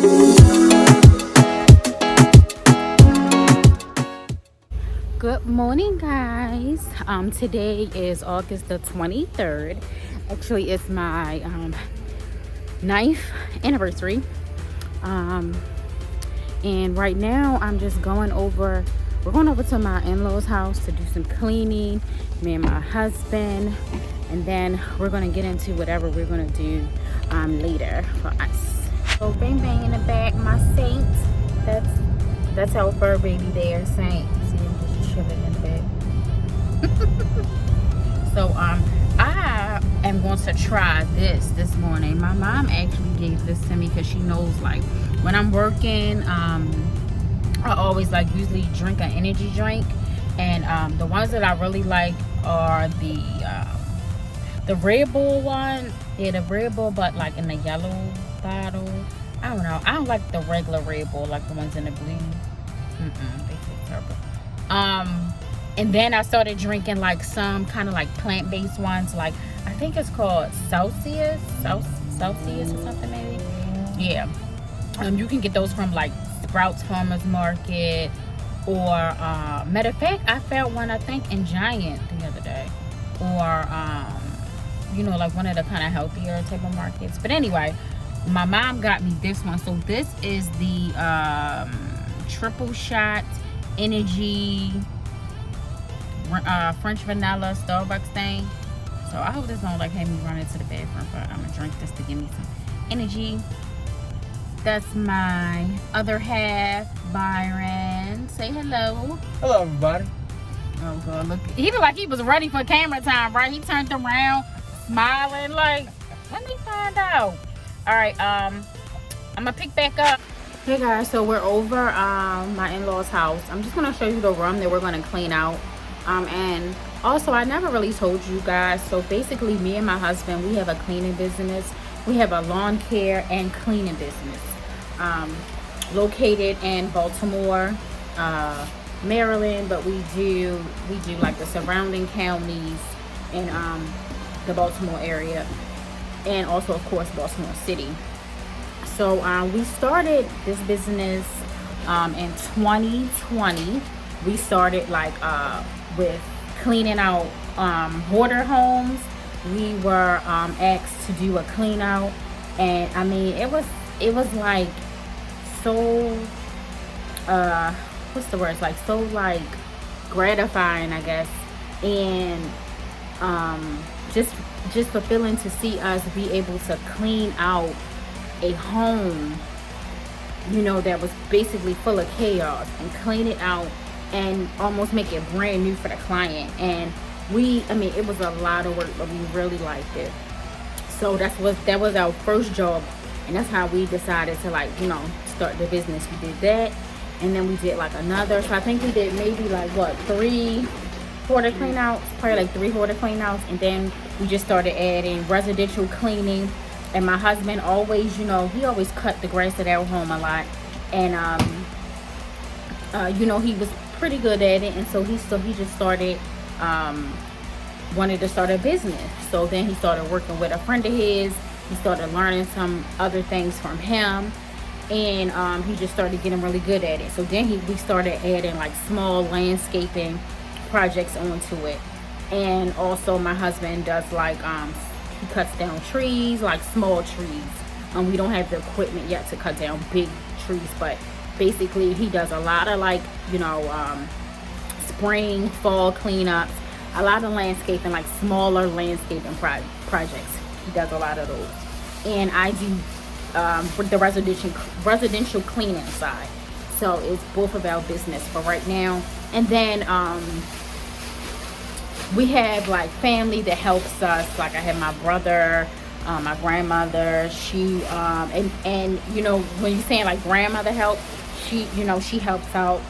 Good morning, guys. Today is August the 23rd. Actually, it's my ninth anniversary. And right now I'm just we're going over to my in-laws house to do some cleaning, me and my husband, and then we're going to get into whatever we're going to do later for us. So bang bang in the back, my Saint. That's our fur baby there, Saint. See him just chilling in the back. So I am going to try this morning. My mom actually gave this to me because she knows, like, when I'm working, I always usually drink an energy drink, and the ones that I really like are the Red Bull one. Yeah, the Red Bull, but like in the yellow bottle. I don't know. I don't like the regular Red Bull, like the ones in the blue. They taste terrible. And then I started drinking like some kind of like plant-based ones. Like, I think it's called Celsius or something, maybe. Yeah. You can get those from like Sprouts Farmers Market, or matter of fact, I found one I think in Giant the other day, or like one of the kind of healthier type of markets. But anyway, my mom got me this one. So this is the triple shot energy French vanilla Starbucks thing. So I hope this don't have me run into the bathroom, but I'm gonna drink this to give me some energy. That's my other half, Byron. Say hello. Hello, everybody. Oh God, look, he was like he was ready for camera time, right? He turned around smiling like, let me find out. All right, I'm gonna pick back up. Hey guys, so we're over my in-laws house. I'm just gonna show you the room that we're gonna clean out. And also, I never really told you guys, so basically me and my husband, we have a cleaning business. We have a lawn care and cleaning business located in Baltimore, Maryland, but we do like the surrounding counties in the Baltimore area, and also of course Baltimore City. So we started this business in 2020. We started with cleaning out hoarder homes. We were asked to do a clean out, and I mean it was like so what's the word, like so like gratifying, I guess, and just fulfilling to see us be able to clean out a home, that was basically full of chaos, and clean it out and almost make it brand new for the client. And it was a lot of work, but we really liked it. So that was our first job, and that's how we decided to start the business. We did that, and then we did another. So I think we did maybe 3 hoarder clean outs, probably 3 hoarder clean outs, and then we just started adding residential cleaning. And my husband always, he always cut the grass at our home a lot, and he was pretty good at it, and so he just started wanted to start a business. So then he started working with a friend of his. He started learning some other things from him, and he just started getting really good at it. So then we started adding small landscaping projects onto it. And also my husband does he cuts down trees, small trees. We don't have the equipment yet to cut down big trees, but basically he does a lot of spring, fall cleanups, a lot of landscaping, smaller landscaping projects. He does a lot of those, and I do the residential cleaning side. So it's both of our business for right now. And then we have family that helps us. I have my brother, my grandmother. She and when you're saying grandmother help, she she helps out.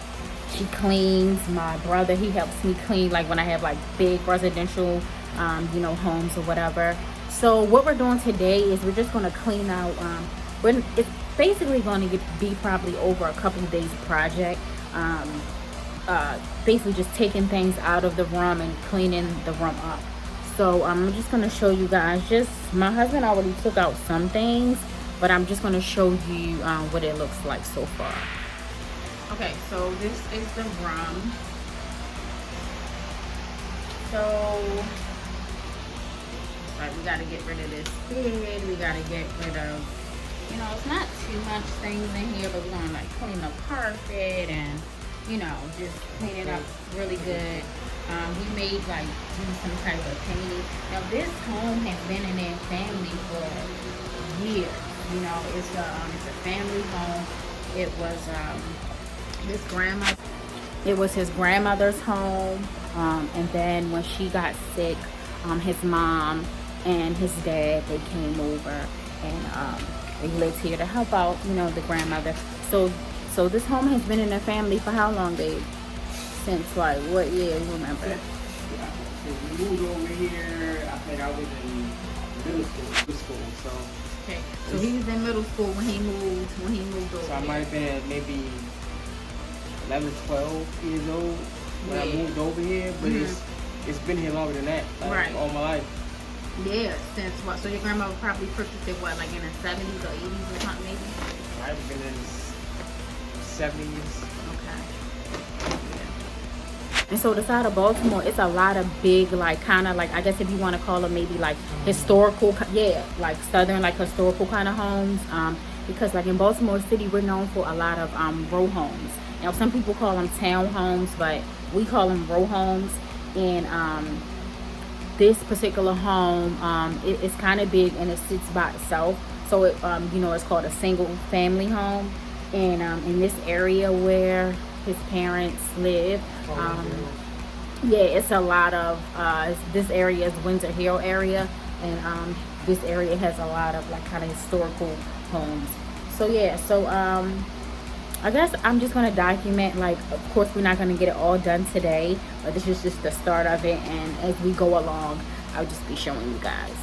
She cleans. My brother, he helps me clean when I have big residential homes or whatever. So what we're doing today is we're just going to clean out. It's basically going to be probably over a couple of days project. Basically just taking things out of the room and cleaning the room up. So I'm just going to show you guys. Just my husband already took out some things, but I'm just going to show you what it looks like so far. Okay, so this is the room. So like, we got to get rid of this bed. We got to get rid of, you know, it's not too much things in here, but we're going to like clean the carpet and, you know, just clean it up really good. We made like do some type of painting. Now this home has been in their family for years. You know, it's a family home. It was his grandmother's home. And then when she got sick, his mom and his dad, they came over and they lived here to help out, you know, the grandmother. So this home has been in their family for how long, babe? Since like what year? You remember? Since we moved over here, I think I was in middle school. So okay. So he was in middle school when he moved over. So I might have been maybe 11, 12 years old when I moved over here, but it's been here longer than that, like, right, all my life. Yeah, since what? So your grandmother probably purchased it what, like in the 70s or 80s or something, maybe? I've been in the 70s. And so the side of Baltimore, it's a lot of big, like, kind of like, I guess if you want to call them maybe like historical, yeah, like southern, like historical kind of homes. Because like in Baltimore City, we're known for a lot of row homes. Now some people call them town homes, but we call them row homes. And this particular home, it's kind of big and it sits by itself. So it, you know, it's called a single family home. And in this area where his parents live, yeah, it's a lot of this area is Windsor Hill area, and this area has a lot of like kind of historical homes. So yeah, so I guess I'm just gonna document, like, of course we're not gonna get it all done today, but this is just the start of it, and as we go along I'll just be showing you guys.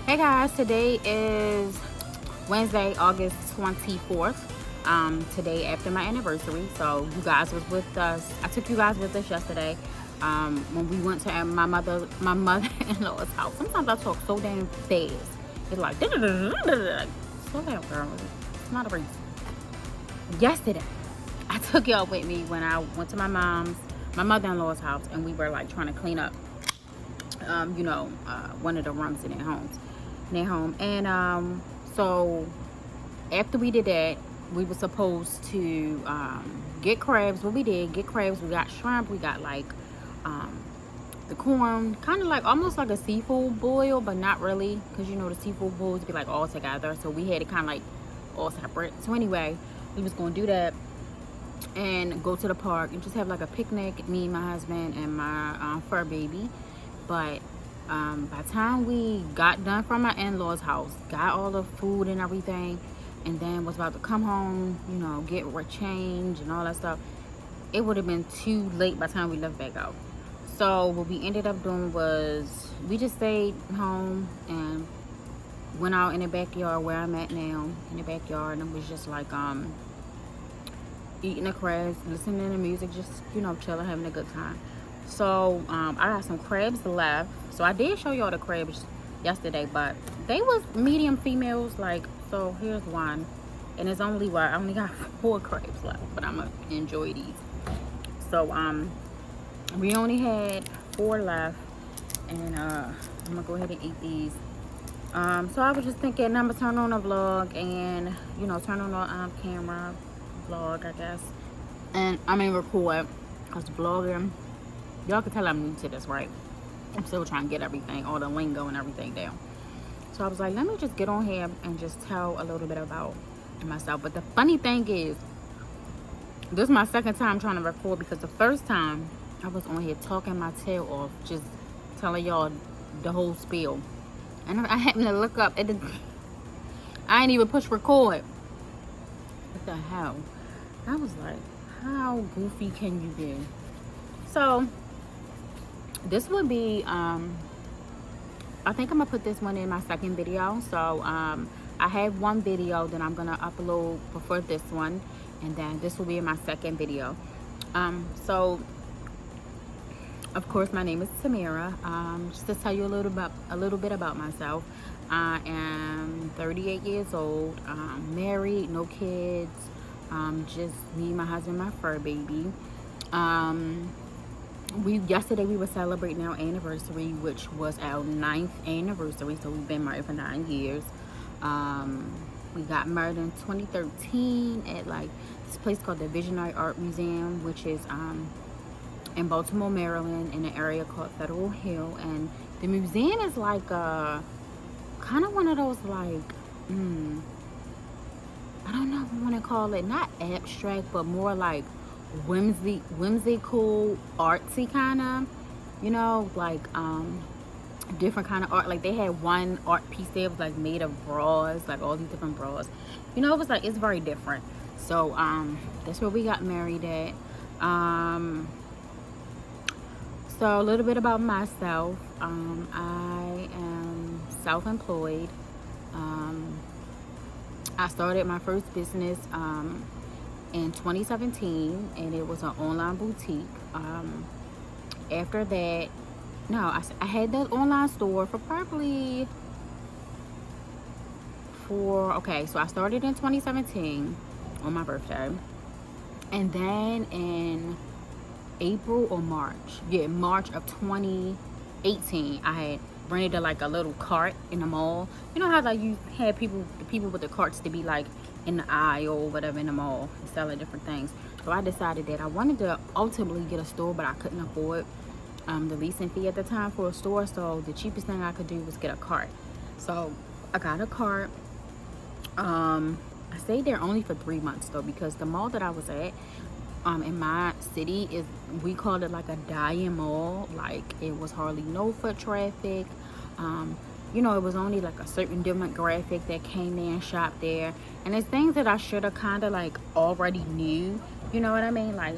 Hey guys, today is Wednesday, August 24th. Today after my anniversary. So you guys was with us. I took you guys with us yesterday when we went to my mother-in-law's house. Sometimes I talk so damn fast. It's like slow down, girl. It's not a race. Yesterday, I took y'all with me when I went to my mother-in-law's house, and we were like trying to clean up one of the rooms in their home. And so after we did that, we were supposed to get crabs. What we did, get crabs. We got shrimp. We got like the corn, kind of like almost like a seafood boil, but not really, because you know the seafood boils be like all together. So we had it kind of like all separate. So anyway, we was gonna do that and go to the park and just have like a picnic, me, my husband, and my fur baby. But by the time we got done from my in-laws house, got all the food and everything, and then was about to come home, you know, get changed and all that stuff, it would have been too late by the time we left back out. So what we ended up doing was we just stayed home and went out in the backyard where I'm at now, in the backyard, and it was just like eating the crabs, listening to music, just chilling, having a good time. So I got some crabs left. So I did show y'all the crabs yesterday, but they was medium females. Like, so here's one, and it's only I only got 4 crabs left, but I'm gonna enjoy these. So we only had 4 left, and I'm gonna go ahead and eat these. So I was just thinking I'm gonna turn on a vlog and turn on a camera vlog, I guess, and I mean record, because vlogging, y'all can tell I'm new to this, right? I'm still trying to get everything, all the lingo and everything down. So I was like, let me just get on here and just tell a little bit about myself. But the funny thing is, this is my second time trying to record, because the first time I was on here talking my tail off, just telling y'all the whole spiel, and I happened to look up and I ain't even push record. What the hell? I was like, how goofy can you be? So this would be I think I'm gonna put this one in my second video. So I have one video that I'm gonna upload before this one, and then this will be in my second video. So of course, my name is Tamara. Just to tell you a little bit about myself, I am 38 years old, married, no kids, just me, my husband, my fur baby. Yesterday we were celebrating our anniversary, which was our 9th anniversary. So we've been married for 9 years. We got married in 2013 at like this place called the Visionary Art Museum, which is in Baltimore, Maryland, in an area called Federal Hill. And the museum is like kind of one of those, like I don't know if I want to call it, not abstract, but more like whimsical, artsy kind of, like different kind of art. Like they had one art piece there, was like made of bras, like all these different bras, it was like, it's very different. So that's where we got married at. So a little bit about myself. I am self-employed. I started my first business in 2017, and it was an online boutique. After that, no, I had the online store for probably so I started in 2017 on my birthday, and then in April or March of 2018, I had rented like a little cart in the mall. You know how like you had the people with the carts to be like in the aisle or whatever in the mall selling different things. So I decided that I wanted to ultimately get a store, but I couldn't afford the leasing fee at the time for a store. So the cheapest thing I could do was get a cart. So I got a cart. I stayed there only for 3 months though, because the mall that I was at in my city we called it like a dying mall. Like it was hardly no foot traffic. It was only like a certain demographic that came there and shopped there, and it's things that I should have kind of like already knew, you know what I mean? Like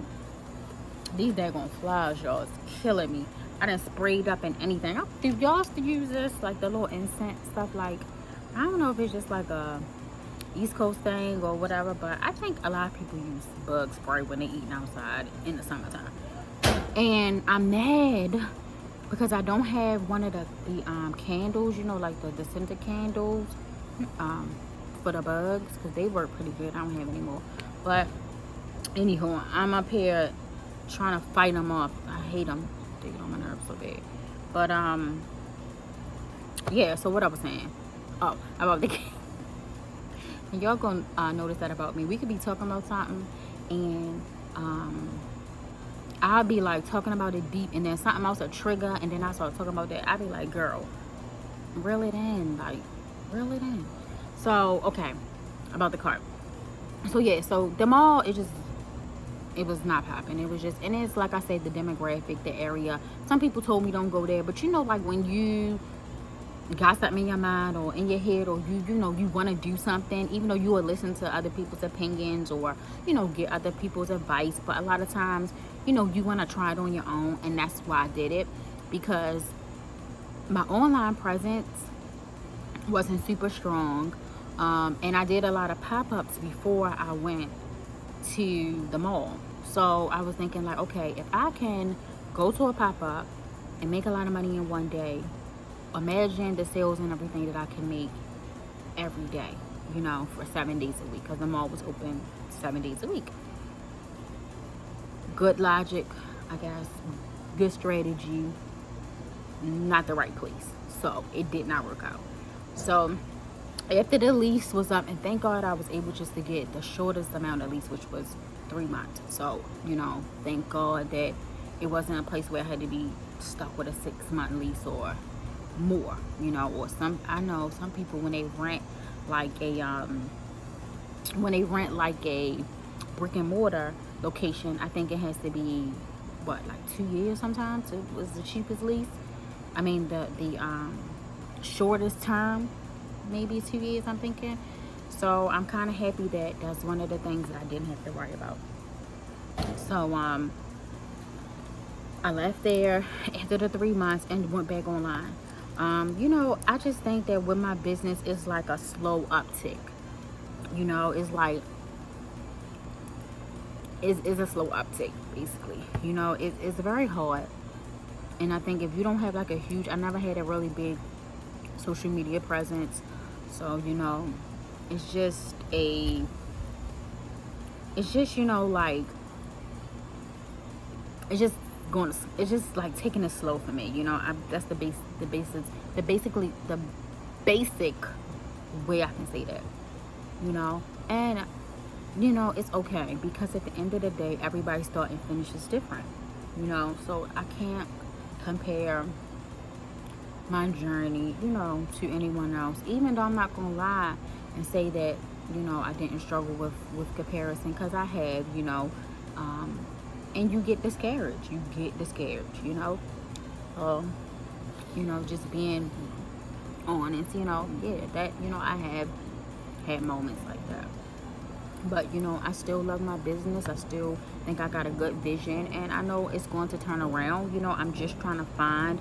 these daggone flies, y'all, it's killing me. I done sprayed up in anything. Do y'all still use this, like the little incense stuff? Like I don't know if it's just like a East Coast thing or whatever, but I think a lot of people use bug spray when they eating outside in the summertime. And I'm mad because I don't have one of the candles, like the scented candles for the bugs, because they work pretty good. I don't have any more. But anyhow, I'm up here trying to fight them off. I hate them. They get on my nerves so bad. But yeah, so what I was saying, about the and y'all gonna notice that about me. We could be talking about something, and I'll be like talking about it deep, and then something else will trigger, and then I start talking about that. I'll be like, girl, reel it in, like reel it in. So okay, about the cart. So yeah, so the mall, it was not popping. It was just, and it's like I said, the demographic, the area. Some people told me don't go there, but like when you got something in your mind or in your head, or you want to do something, even though you will listen to other people's opinions, or get other people's advice, but a lot of times you want to try it on your own. And that's why I did it, because my online presence wasn't super strong, and I did a lot of pop-ups before I went to the mall. So I was thinking like, okay, if I can go to a pop-up and make a lot of money in one day, imagine the sales and everything that I can make every day, for 7 days a week, because the mall was open 7 days a week. Good logic, I guess, good strategy, not the right place. So it did not work out. So after the lease was up, and thank God I was able just to get the shortest amount of lease, which was 3 months. So, thank God that it wasn't a place where I had to be stuck with a 6-month lease or more, or I know some people when they rent like a brick and mortar location, I think it has to be like 2 years sometimes. It was the cheapest lease. I mean the shortest term, maybe 2 years, I'm thinking. So I'm kind of happy that that's one of the things that I didn't have to worry about. So I left there after the 3 months and went back online. I just think that with my business, it's like a slow uptick. It's like it's a slow uptick, basically. It's very hard. And I think if you don't have like I never had a really big social media presence. So, it's just like, it's just like taking it slow for me. That's the basic way I can say that, and, it's okay, because at the end of the day, everybody's start and finish is different, so I can't compare my journey, to anyone else, even though I'm not gonna lie and say that, I didn't struggle with comparison, because I have, and you get discouraged, just being honest, that, I have had moments like that. But, I still love my business. I still think I got a good vision, and I know it's going to turn around. I'm just trying to find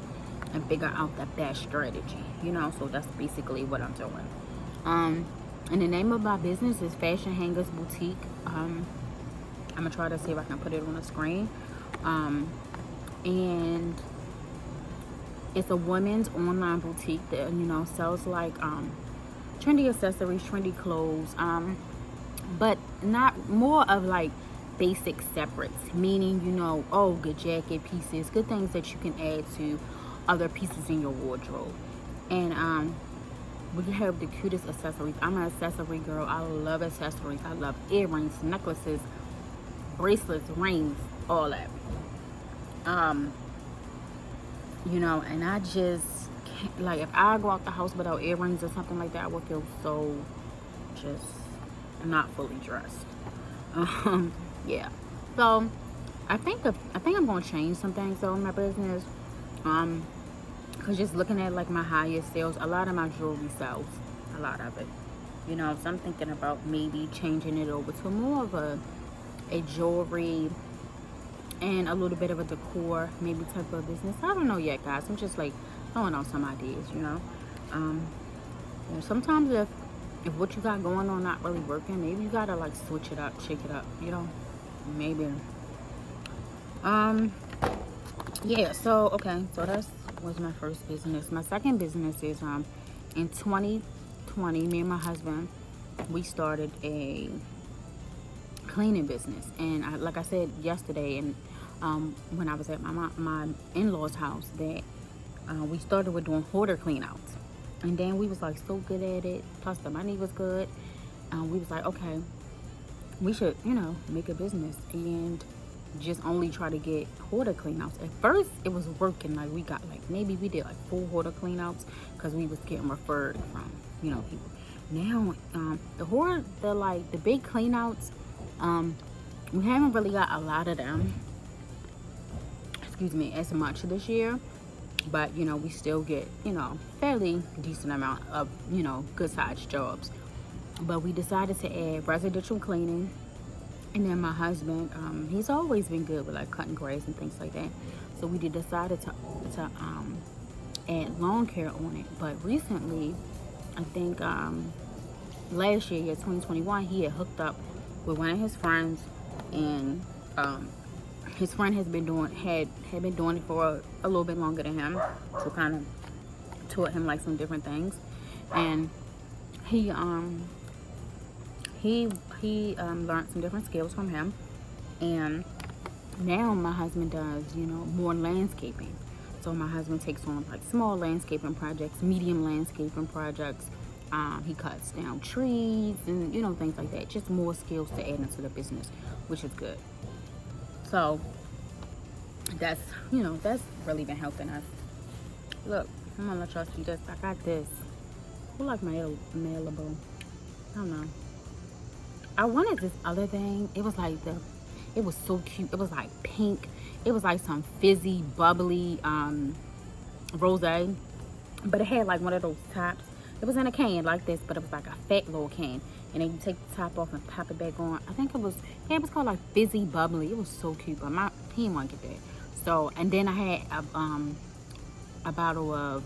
and figure out the best strategy, so that's basically what I'm doing. And the name of my business is Fashion Hangers Boutique. I'm gonna try to see if I can put it on the screen. And it's a women's online boutique that sells like trendy accessories, trendy clothes, but not more of like basic separates, meaning good jacket pieces, good things that you can add to other pieces in your wardrobe. And we have the cutest accessories. I'm an accessory girl. I love accessories. I love earrings, necklaces, bracelets, rings, all that. And I just can't, like, if I go out the house without earrings or something like that, I would feel so just not fully dressed. Yeah. So I think I'm gonna change some things though in my business. Cause just looking at like my highest sales, a lot of my jewelry sells, a lot of it. So I'm thinking about maybe changing it over to more of a jewelry and a little bit of a decor, maybe type of business. I don't know yet, guys. I'm just like throwing out some ideas, sometimes if what you got going on not really working, maybe you gotta like switch it up, shake it up, maybe. Yeah, so okay, so that was my first business. My second business is in 2020, me and my husband, we started a cleaning business. And like I said yesterday, and when I was at my in-laws house, that we started with doing hoarder clean outs. And then we was like so good at it, plus the money was good. We was like, okay, we should make a business and just only try to get hoarder clean outs. At first it was working, like we got like, maybe we did like 4 hoarder clean outs, because we was getting referred from people. Now the big clean outs, we haven't really got a lot of them, as much this year. but you know, we still get, you know, fairly decent amount of, you know, good sized jobs. But we decided to add residential cleaning. And then my husband, he's always been good with like cutting grass and things like that. So we decided to add lawn care on it. But recently, I think last year, 2021, he had hooked up with one of his friends, and his friend had been doing it for a little bit longer than him, so kind of taught him like some different things. And he learned some different skills from him. And now my husband does, you know, more landscaping. So my husband takes on like small landscaping projects, medium landscaping projects. He cuts down trees and, you know, things like that. Just more skills to add into the business, which is good. So that's, you know, that's really been helping us. Look, I'm gonna let y'all see this. I got this. Who like Malibu? I don't know. I wanted this other thing. It was like it was so cute. It was like pink. It was like some fizzy, bubbly rosé, but it had like one of those tops. It was in a can like this, but it was like a fat little can. And then you take the top off and pop it back on. I think it was called like fizzy bubbly. It was so cute, but he didn't want to get that. So, and then I had a bottle of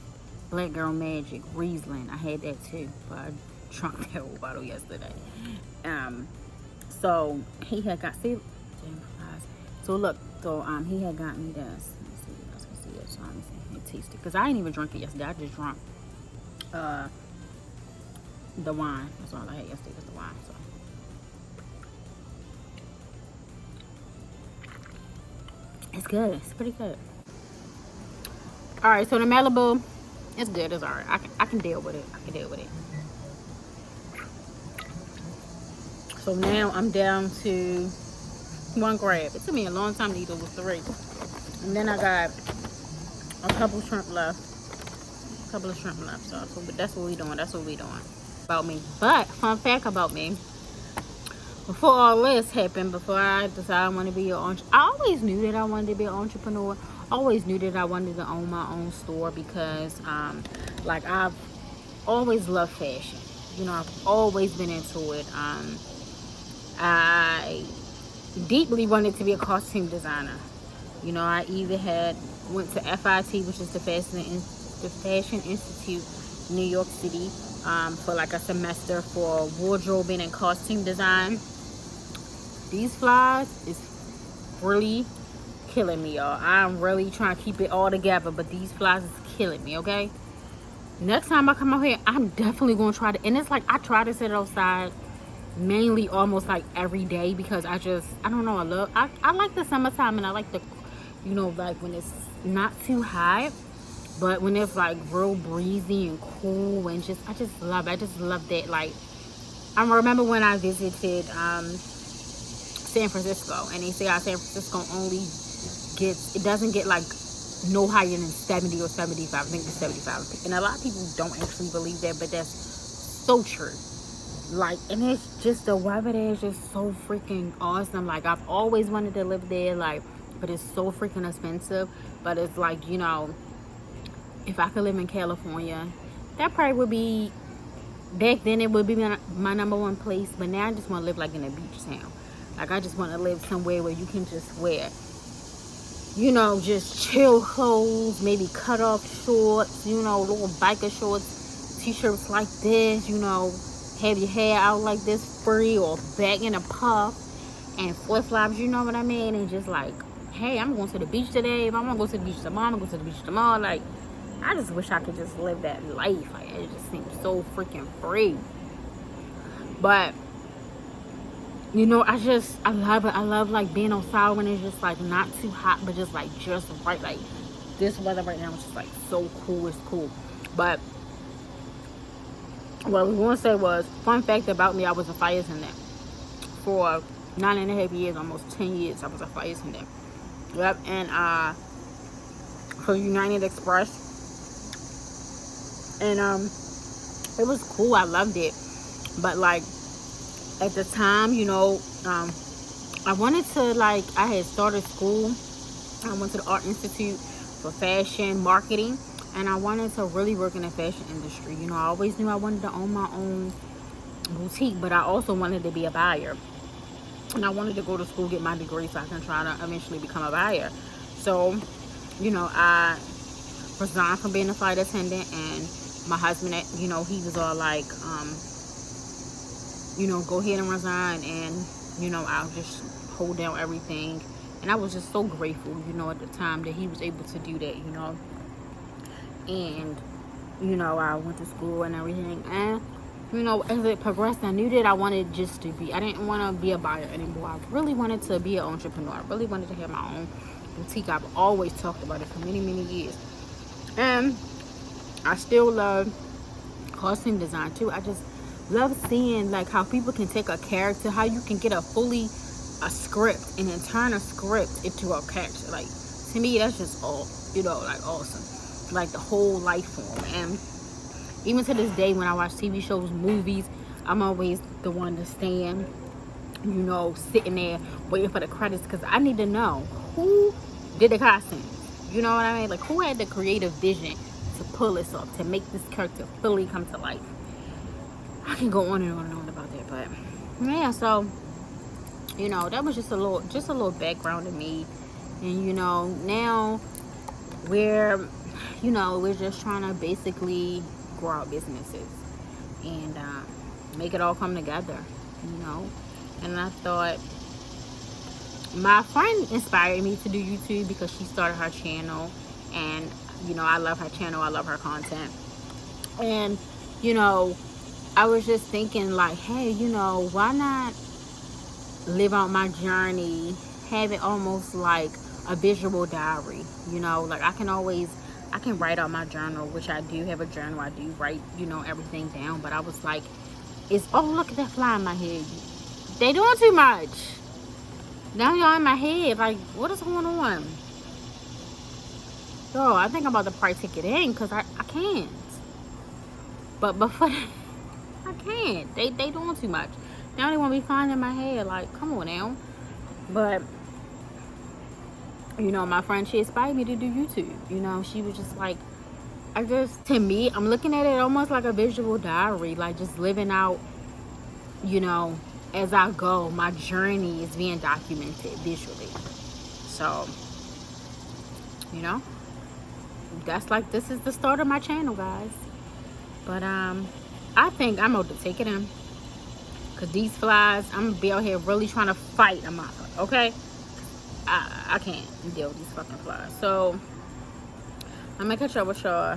Black Girl Magic Riesling. I had that too, but I drunk that whole bottle yesterday. So he had got, see, so look, so he had got me this. Let me see if you guys can see it. So let me see, let me taste it, because I didn't even drink it yesterday. I just drank the wine. That's all I had yesterday was the wine. So it's good. It's pretty good. All right, so the Malibu, it's good. It's all right. I can deal with it. I can deal with it. So now I'm down to one crab. It took me a long time to eat those 3. And then I got a couple shrimp left. So that's what we doing. That's what we doing. About me. But fun fact about me, before all this happened, before I decided I want to be an entrepreneur, I always knew that I wanted to be an entrepreneur. I always knew that I wanted to own my own store, because like I've always loved fashion. You know, I've always been into it. I deeply wanted to be a costume designer. You know, I either went to FIT, which is the Fashion Institute, New York City, for like a semester for wardrobing and costume design. These flies is really killing me, y'all. I'm really trying to keep it all together, but these flies is killing me, okay? Next time I come out here, I'm definitely going to try to, and it's like I try to sit outside mainly almost like every day, because I don't know, I like the summertime, and I like the, you know, like when it's not too hot, but when it's like real breezy and cool, and I just love that. Like, I remember when I visited San Francisco, and they say how San Francisco doesn't get like no higher than 70 or 75. I think it's 75, and a lot of people don't actually believe that, but that's so true. Like, and it's just, the weather there is just so freaking awesome. Like, I've always wanted to live there, like, but it's so freaking expensive. But it's like, you know, if I could live in California, that probably would be, back then it would be my number one place. But now I just want to live like in a beach town. Like, I just want to live somewhere where you can just wear, you know, just chill clothes, maybe cut off shorts, you know, little biker shorts, t-shirts like this, you know, have your hair out like this, free or back in a puff, and flip-flops, you know what I mean? And just like, hey, I'm going to the beach today. If I want to go to the beach tomorrow, I'm going to go to the beach tomorrow. Like, I just wish I could just live that life. Like, it just seems so freaking free. But, you know, I love it. I love like being outside when it's just like not too hot, but just right. Like, this weather right now is just like so cool. It's cool. But what I was going to say was, fun fact about me, I was a fire attendant for 9.5 years, almost 10 years. I was a fire attendant. Yep. And for United Express. And it was cool. I loved it. But like, at the time, you know, I wanted to, like, I had started school. I went to the Art Institute for fashion marketing, and I wanted to really work in the fashion industry. You know, I always knew I wanted to own my own boutique, but I also wanted to be a buyer, and I wanted to go to school, get my degree, so I can try to eventually become a buyer. So, you know, I resigned from being a flight attendant, and my husband, you know, he was all like, you know, go ahead and resign, and, you know, I'll just hold down everything. And I was just so grateful, you know, at the time that he was able to do that, you know. And, you know, I went to school and everything, and, you know, as it progressed, I knew that I wanted just to be, I didn't want to be a buyer anymore. I really wanted to be an entrepreneur. I really wanted to have my own boutique. I've always talked about it for many, many years. And I still love costume design too. I just love seeing like how people can take a character, how you can get a script and then turn a script into a character. Like, to me, that's just all, you know, like awesome. Like the whole life form. And even to this day, when I watch TV shows, movies, I'm always the one to stand, you know, sitting there waiting for the credits, because I need to know who did the costumes. You know what I mean? Like, who had the creative vision to pull this off, to make this character fully come to life. I can go on and on and on about that, but yeah. So, you know, that was just a little background to me. And, you know, now we're just trying to basically grow our businesses and make it all come together, you know. And I thought, my friend inspired me to do YouTube because she started her channel, and, you know, I love her channel, I love her content. And, you know, I was just thinking like, hey, you know, why not live out my journey, have it almost like a visual diary, you know. Like, I can write out my journal, which I do have a journal. I do write, you know, everything down. But I was like, oh, look at that fly in my head. They doing too much. Now y'all in my head. Like, what is going on? So I think I'm about to probably take it in, because I can't. But before I can't. They doing too much. Now they want to be flying in my head. Like, come on now. But, you know, my friend, she inspired me to do YouTube. You know, she was just like, to me, I'm looking at it almost like a visual diary. Like, just living out, you know, as I go. My journey is being documented visually. So, you know, this is the start of my channel, guys. But, I think I'm about to take it in. Because these flies, I'm going to be out here really trying to fight them off. Okay? I can't deal with these fucking flies. So, I'm going to catch up with y'all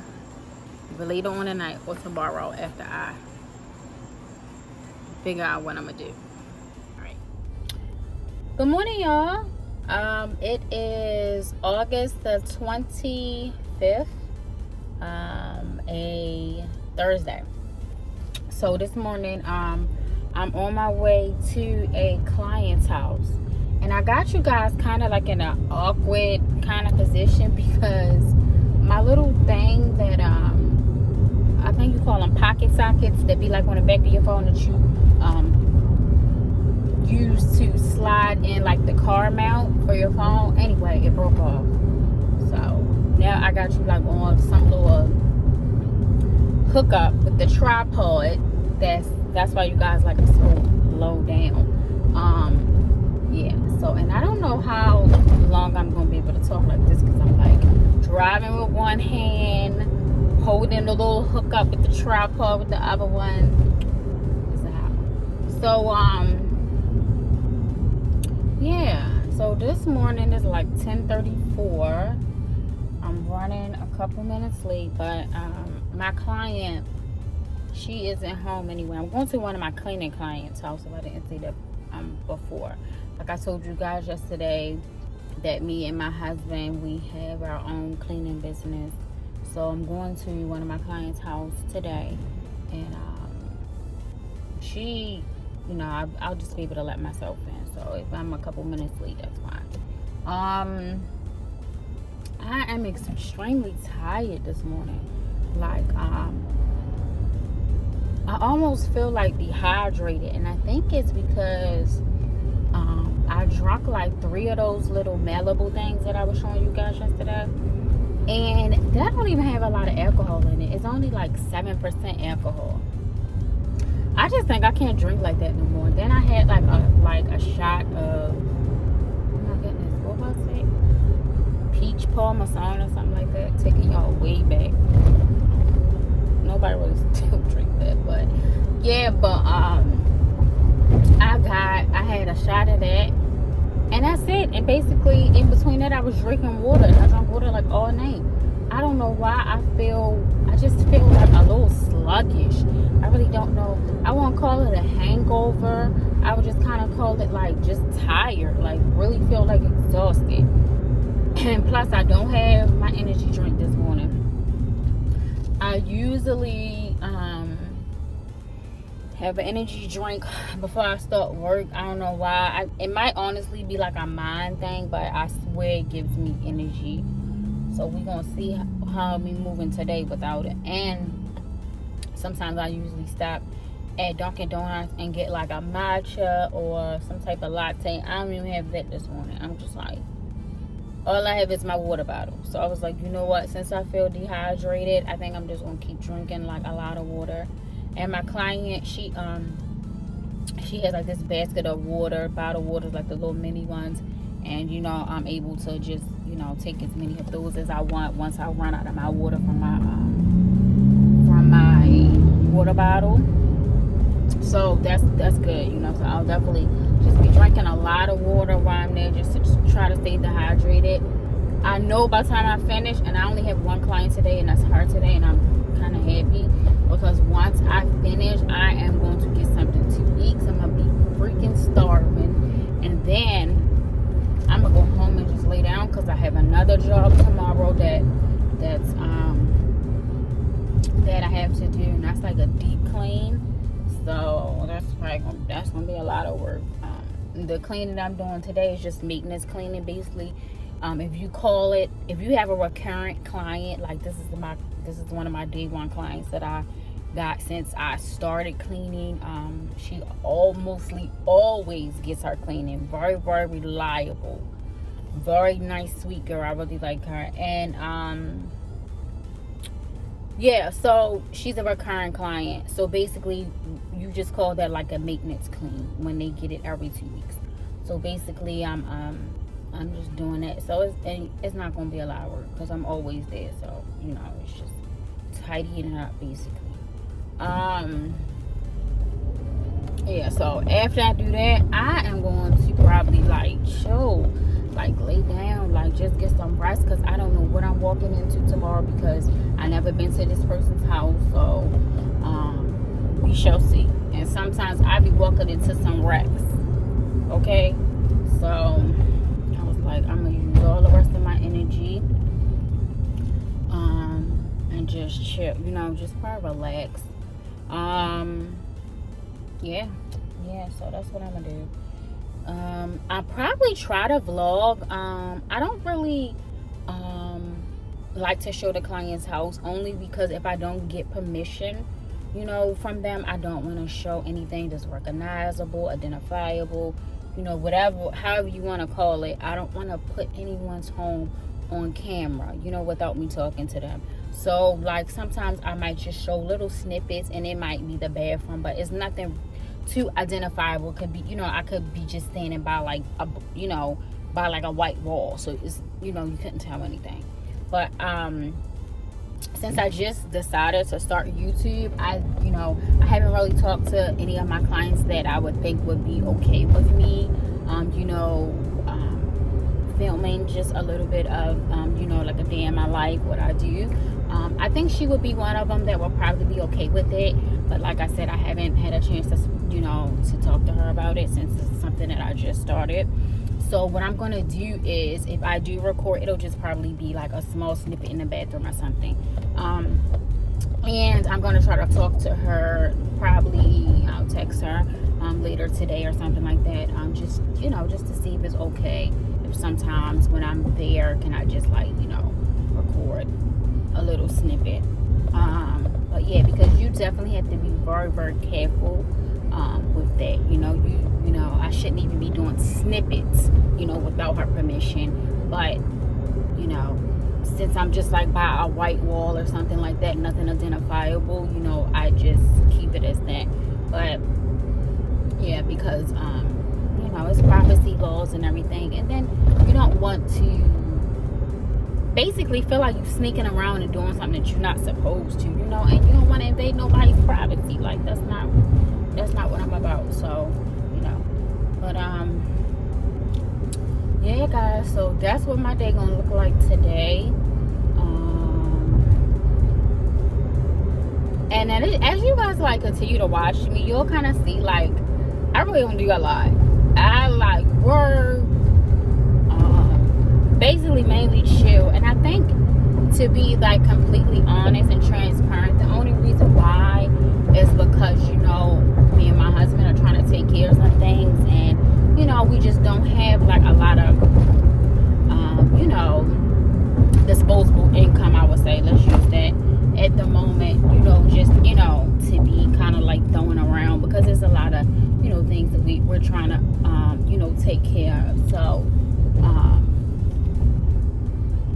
later on tonight or tomorrow after I figure out what I'm going to do. Alright. Good morning, y'all. It is August the 25th. A Thursday. So this morning, I'm on my way to a client's house, and I got you guys kind of like in an awkward kind of position, because my little thing that I think you call them pocket sockets, that be like on the back of your phone, that you use to slide in like the car mount for your phone. Anyway, it broke off. So now I got you like on some little hookup with the tripod. That's why you guys like it so low down. Yeah. So, and I don't know how long I'm gonna be able to talk like this, because I'm like driving with one hand, holding the little hookup with the tripod with the other one. So yeah. So this morning is like 10:34. I'm running a couple minutes late, but my client, she isn't home anyway. I'm going to one of my cleaning clients' house, if I didn't say that before. Like I told you guys yesterday, that me and my husband, we have our own cleaning business. So I'm going to one of my clients' house today, and she, you know, I'll just be able to let myself in. So if I'm a couple minutes late, that's fine. I am extremely tired this morning. Like, I almost feel like dehydrated, and I think it's because I drank like 3 of those little Malibu things that I was showing you guys yesterday. And that don't even have a lot of alcohol in it. It's only like 7% alcohol. I just think I can't drink like that no more. Then I had like a shot of, oh my goodness, what was it? Peach parmesan or something like that. Taking y'all way back. Nobody really still drink that, but yeah. But I had a shot of that, and that's it. And basically, in between that, I was drinking water, and I drank water like all night. I don't know why I just feel like a little sluggish. I really don't know. I won't call it a hangover. I would just kind of call it like just tired, like really feel like exhausted. And plus, I don't have my energy drink this morning. I usually have an energy drink before I start work. I don't know why. It might honestly be like a mind thing, but I swear it gives me energy. So we're going to see how we moving today without it. And sometimes I usually stop at Dunkin' Donuts and get like a matcha or some type of latte. I don't even have that this morning. I'm just like, all I have is my water bottle. So I was like, you know what? Since I feel dehydrated, I think I'm just going to keep drinking like a lot of water. And my client, she has like this basket of water, bottled waters, like the little mini ones. And, you know, I'm able to just, you know, take as many of those as I want once I run out of my water from my water bottle. So that's good, you know. So I'll definitely just be drinking a lot of water while I'm there, just to try to stay dehydrated. I know by the time I finish, and I only have one client today, and that's her today, and I'm kind of happy because once I finish, I am going to get something to eat. So I'm gonna be freaking starving, and then I'm gonna go home and just lay down because I have another job tomorrow that I have to do, and that's like a deep clean. So that's gonna be a lot of work. The cleaning I'm doing today is just maintenance cleaning, basically. If you have a recurrent client, like this is one of my day one clients that I got since I started cleaning. She mostly always gets her cleaning. Very, very reliable, very nice, sweet girl. I really like her. And yeah, so she's a recurring client. So basically, you just call that like a maintenance clean when they get it every 2 weeks. So basically, I'm just doing that. So it's not gonna be a lot of work because I'm always there. So you know, it's just tidying it up basically. Yeah. So after I do that, I am going to probably like chill, like lay down, like just get some rest because I don't know what I'm walking into tomorrow because I never been to this person's house. So we shall see. And sometimes I be walking into some wrecks. Okay, so I was like, I'm gonna use all the rest of my energy and just chill, you know, just probably relax. Yeah, so that's what I'm gonna do. I'll probably try to vlog. I don't really like to show the client's house, only because if I don't get permission, you know, from them, I don't want to show anything that's recognizable, identifiable, you know, whatever, however you want to call it. I don't want to put anyone's home on camera, you know, without me talking to them. So like sometimes I might just show little snippets, and it might be the bathroom, but it's nothing too identifiable. Could be, you know, I could be just standing by like a, you know, by like a white wall, so it's, you know, you couldn't tell anything. But since I just decided to start YouTube, I haven't really talked to any of my clients that I would think would be okay with me, filming just a little bit of, like a day in my life, what I do. I think she would be one of them that will probably be okay with it. But like I said, I haven't had a chance to, to talk to her about it since it's something that I just started. So what I'm going to do is, if I do record, it'll just probably be like a small snippet in the bathroom or something. And I'm going to try to talk to her. Probably I'll text her later today or something like that. Just to see if it's okay. If sometimes when I'm there, can I just record a little snippet. But yeah, because you definitely have to be very, very careful with that. I shouldn't even be doing snippets, without her permission. But since I'm just like by a white wall or something like that, nothing identifiable, you know, I just keep it as that. But yeah, because you know, it's privacy laws and everything, and then you don't want to basically feel like you're sneaking around and doing something that you're not supposed to, you know, and you don't want to invade nobody's privacy. Like, that's not what I'm about. So, you know, but yeah, guys, so that's what my day gonna look like today. And then as you guys like continue to watch me, you'll kind of see, like, I really don't do a lot. I like work, basically mainly chill. And I think, to be like completely honest and transparent, the only reason why is because, you know, me and my husband are trying to take care of some things, and you know, we just don't have like a lot of you know, disposable income, I would say, let's use that, at the moment, you know, just, you know, to be kind of like throwing around, because there's a lot of, you know, things that we're trying to you know, take care of. So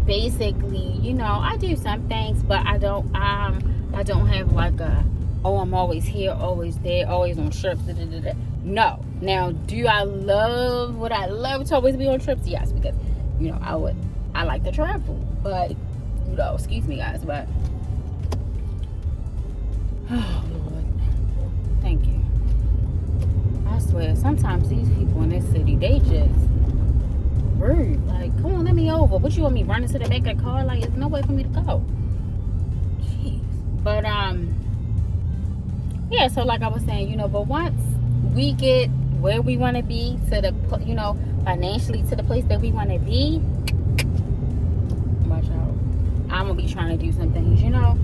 basically, you know, I do some things, but I don't have like a, oh, I'm always here, always there, always on trips, no. Now, do I love, would I love to always be on trips? Yes, because, you know, I like to travel, but, you know, excuse me, guys, but oh Lord, thank you. I swear, sometimes these people in this city, they just rude. Like, come on, let me over. What, you want me running to the back of the car? Like, there's no way for me to go. Jeez. But yeah, so like I was saying, you know, but once we get where we want to be, to the, you know, financially to the place that we want to be, watch out, I'm gonna be trying to do some things, you know,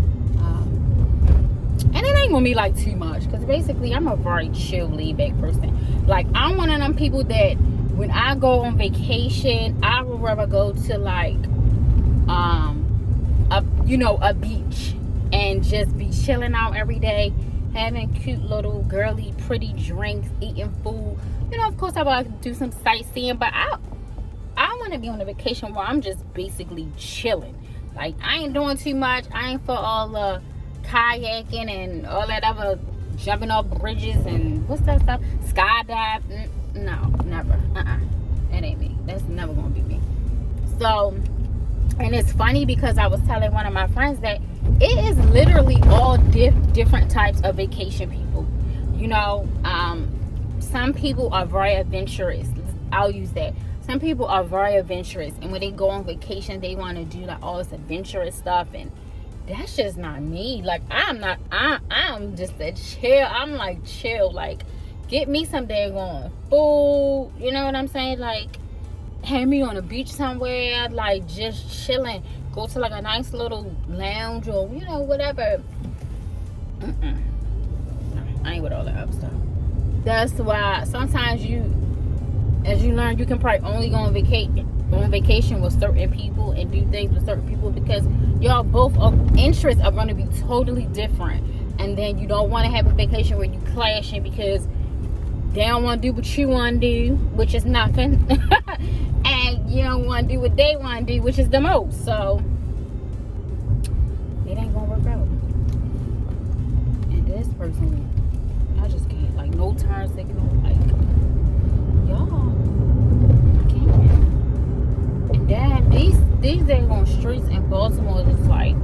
and it ain't gonna be like too much, because basically I'm a very chill, laid back person. Like, I'm one of them people that when I go on vacation, I would rather go to like you know, a beach and just be chilling out every day, having cute little girly pretty drinks, eating food. You know, of course I want to do some sightseeing, but I want to be on a vacation where I'm just basically chilling. Like, I ain't doing too much. I ain't for all the kayaking and all that other jumping off bridges and what's that stuff, skydive. No, never. That ain't me. That's never gonna be me. So, and it's funny because I was telling one of my friends that it is literally all different types of vacation people. You know, some people are very adventurous. I'll use that. Some people are very adventurous, and when they go on vacation, they want to do like all this adventurous stuff, and that's just not me. Like, I'm just a chill. I'm like chill. Like, get me some daggone food. You know what I'm saying? Like, have me on a beach somewhere, like just chilling. Go to like a nice little lounge or, you know, whatever. No, I ain't with all that other stuff. That's why sometimes as you learn, you can probably only go on vacation with certain people and do things with certain people, because y'all both of interests are going to be totally different. And then you don't want to have a vacation where you clashing because they don't want to do what you want to do, which is nothing. And you don't want to do what they want to do, which is the most. So it ain't going to work out. And this person, I just can't. Like, no turn signal. Like, y'all, I can't. And then these days on streets in Baltimore is like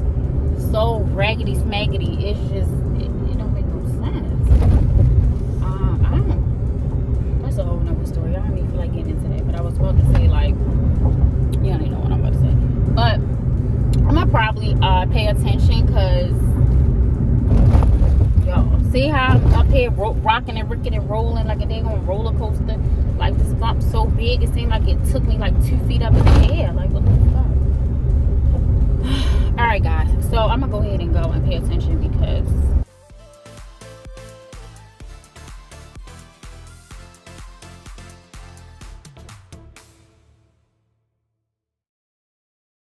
so raggedy smaggedy. It's just, it don't make no sense. That's a whole nother story. I don't even feel like getting into that. But I was about to say, like, you don't even know what I'm about to say. But I'm gonna probably pay attention, because y'all see how I'm up here rocking and ricking and rolling like a daggone roller coaster. Like, this bump so big, it seemed like it took me like 2 feet up in the air. Like, what the fuck? Alright, guys, so I'm gonna go ahead and go,